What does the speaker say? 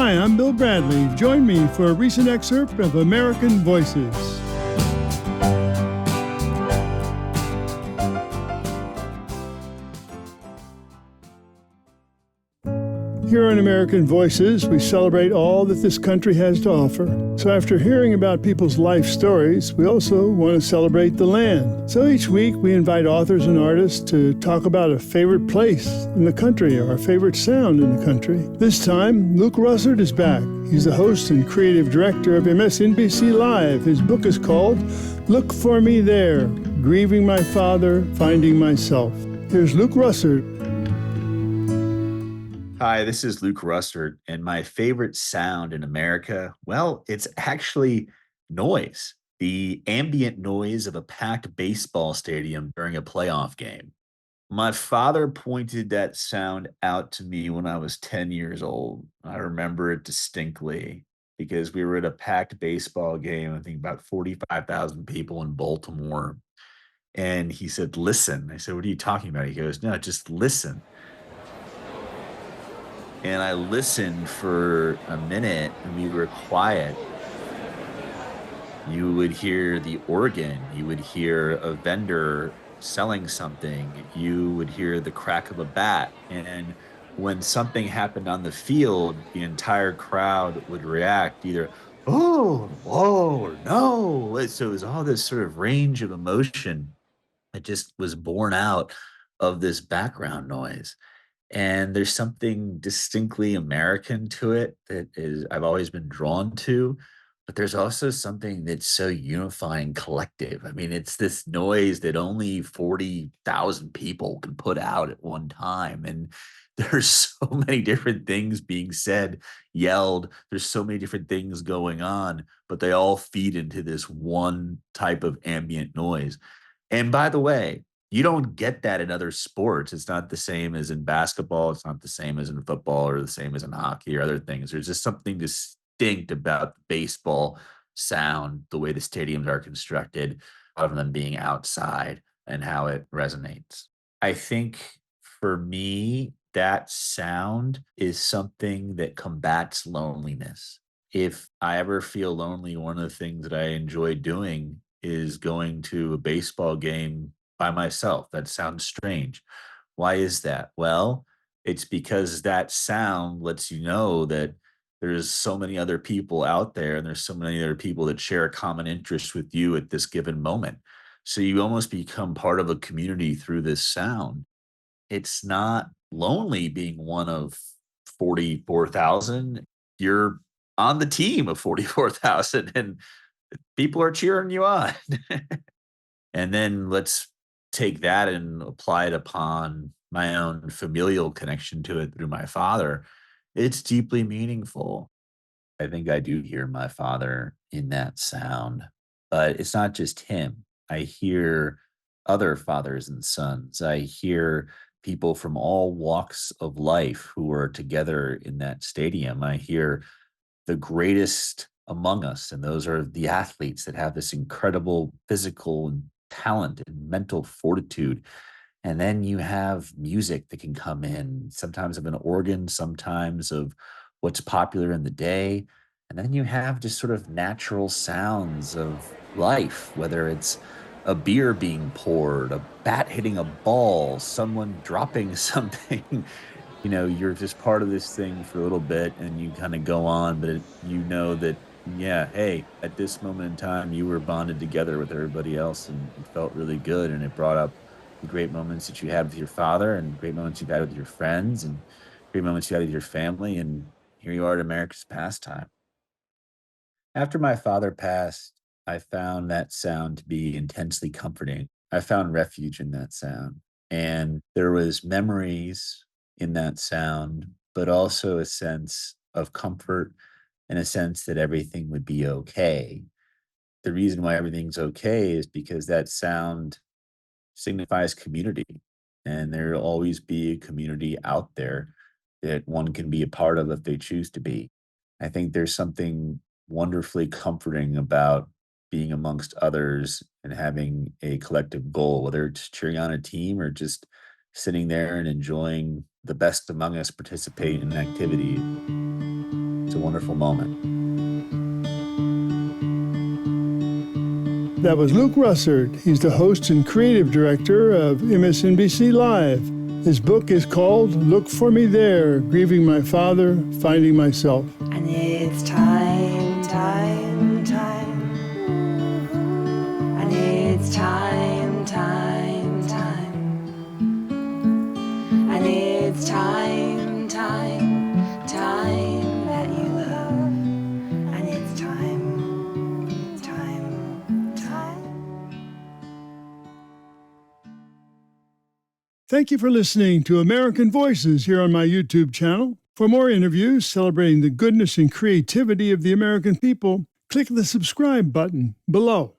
Hi, I'm Bill Bradley. Join me for a recent excerpt of American Voices. Here on American Voices, we celebrate all that this country has to offer. So after hearing about people's life stories, we also want to celebrate the land. So each week, we invite authors and artists to talk about a favorite place in the country or a favorite sound in the country. This time, Luke Russert is back. He's the host and creative director of MSNBC Live. His book is called Look for Me There, Grieving My Father, Finding Myself. Here's Luke Russert. Hi, this is Luke Russert, and my favorite sound in America, well, it's actually noise, the ambient noise of a packed baseball stadium during a playoff game. My father pointed that sound out to me when I was 10 years old. I remember it distinctly because we were at a packed baseball game, I think about 45,000 people in Baltimore. And he said, "Listen." I said, "What are you talking about?" He goes, "No, just listen." And I listened for a minute and we were quiet. You would hear the organ, you would hear a vendor selling something, you would hear the crack of a bat. And when something happened on the field, the entire crowd would react either, "Oh, whoa," or "No." So it was all this sort of range of emotion that just was born out of this background noise. And there's something distinctly American to it that is I've always been drawn to, but there's also something that's so unifying collective. I mean, it's this noise that only 40,000 people can put out at one time, and there's so many different things being said, yelled, there's so many different things going on, but they all feed into this one type of ambient noise. And by the way, you don't get that in other sports. It's not the same as in basketball. It's not the same as in football or the same as in hockey or other things. There's just something distinct about the baseball sound, the way the stadiums are constructed, other than being outside and how it resonates. I think for me, that sound is something that combats loneliness. If I ever feel lonely, one of the things that I enjoy doing is going to a baseball game by myself. That sounds strange. Why is that? Well, it's because that sound lets you know that there's so many other people out there and there's so many other people that share a common interest with you at this given moment. So you almost become part of a community through this sound. It's not lonely being one of 44,000. You're on the team of 44,000 and people are cheering you on. And then let's take that and apply it upon my own familial connection to it through my father. It's deeply meaningful. I think I do hear my father in that sound, but it's not just him. I hear other fathers and sons. I hear people from all walks of life who are together in that stadium. I hear the greatest among us, and those are the athletes that have this incredible physical and talent and mental fortitude. And then you have music that can come in, sometimes of an organ, sometimes of what's popular in the day. And then you have just sort of natural sounds of life, whether it's a beer being poured, a bat hitting a ball, someone dropping something. You're just part of this thing for a little bit and you kind of go on, but you know that, yeah, hey, at this moment in time, you were bonded together with everybody else and it felt really good. And it brought up the great moments that you had with your father and great moments you've had with your friends and great moments you had with your family. And here you are at America's pastime. After my father passed, I found that sound to be intensely comforting. I found refuge in that sound. And there was memories in that sound, but also a sense of comfort and a sense that everything would be okay. The reason why everything's okay is because that sound signifies community. And there'll always be a community out there that one can be a part of if they choose to be. I think there's something wonderfully comforting about being amongst others and having a collective goal, whether it's cheering on a team or just sitting there and enjoying the best among us participate in an activity. It's a wonderful moment. That was Luke Russert. He's the host and creative director of MSNBC Live. His book is called Look For Me There, Grieving My Father, Finding Myself. And it's time, time, time. And it's time, time, time. And it's time, time, time that you love. And it's time, time, time. Thank you for listening to American Voices here on my YouTube channel. For more interviews celebrating the goodness and creativity of the American people, click the subscribe button below.